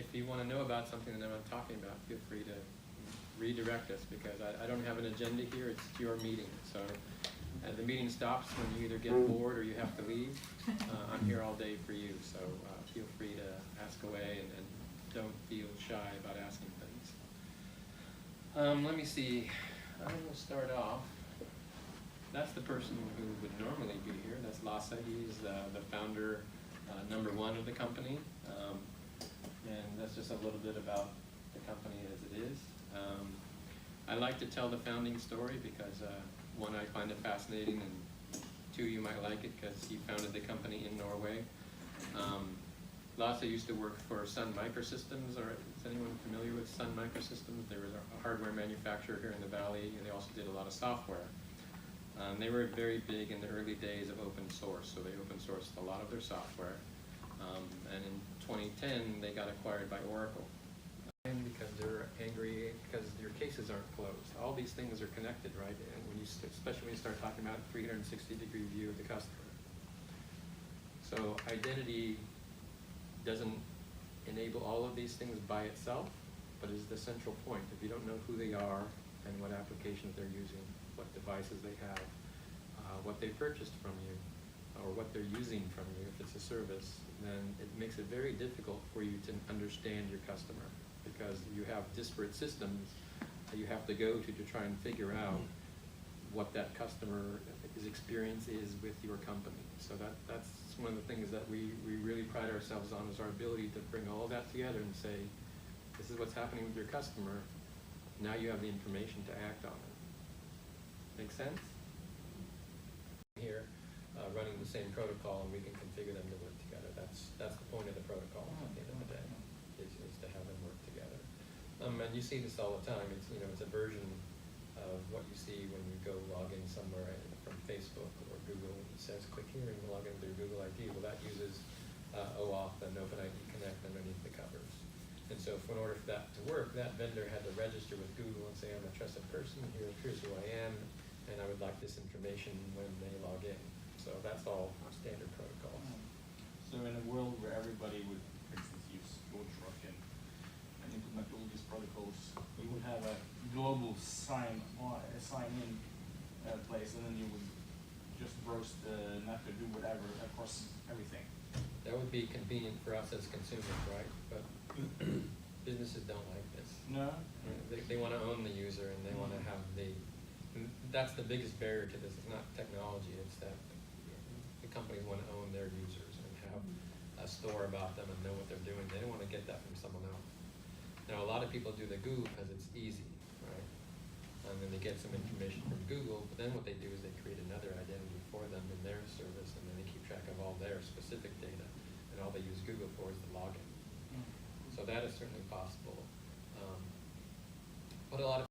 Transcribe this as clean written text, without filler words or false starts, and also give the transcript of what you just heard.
if you want to know about something that I'm talking about, feel free to redirect us, because I don't have an agenda here. It's your meeting. So the meeting stops when you either get bored or you have to leave. I'm here all day for you, so feel free to ask away, and don't feel shy about asking things. Let me see. I'm going to start off. That's the person who would normally be here. That's Lasse. He's the founder, number one of the company. And that's just a little bit about the company as it is. I like to tell the founding story because, one, I find it fascinating, and two, you might like it because he founded the company in Norway. Lasse used to work for Sun Microsystems, or is anyone familiar with Sun Microsystems? They were a hardware manufacturer here in the Valley, and they also did a lot of software. They were very big in the early days of open source, so they open sourced a lot of their software. And in 2010, they got acquired by Oracle. And because they're angry because your cases aren't closed. All these things are connected, right? And when you, especially when you start talking about 360-degree view of the customer. So identity doesn't enable all of these things by itself, but is the central point. If you don't know who they are and what applications they're using, what devices they have, what they purchased from you, or what they're using from you, if it's a service, then it makes it very difficult for you to understand your customer, because you have disparate systems that you have to go to try and figure out what that customer's experience is with your company. So that's one of the things that we really pride ourselves on, is our ability to bring all of that together and say, this is what's happening with your customer. Now you have the information to act on it. Make sense? Here, running the same protocol, and we can configure them to work together. That's the point of the protocol at the end of the day, is to have them work together. And you see this all the time. It's a version of what you see when you go log in somewhere from Facebook or Google. It says click here and log in with your Google ID. Well, that uses OAuth and OpenID Connect underneath the covers. And so in order for that to work, that vendor had to register with Google and say, I'm a trusted person, here's who I am, and I would like this information when they log in. So that's all standard protocols. So in a world where everybody would, for instance, use GoTruck and implement all these protocols, you would have a global sign-in place, and then you would just browse the net or do whatever across everything. That would be convenient for us as consumers, right? But businesses don't like this. No? They want to own the user, and they want to have that's the biggest barrier to this. It's not technology, it's that the companies want to own their users and have a store about them and know what they're doing. They don't want to get that from someone else. Now, a lot of people do the Google because it's easy, right? And then they get some information from Google, but then what they do is they create another identity for them in their service, and then they keep track of all their specific data, and all they use Google for is the login. So that is certainly possible. But a lot of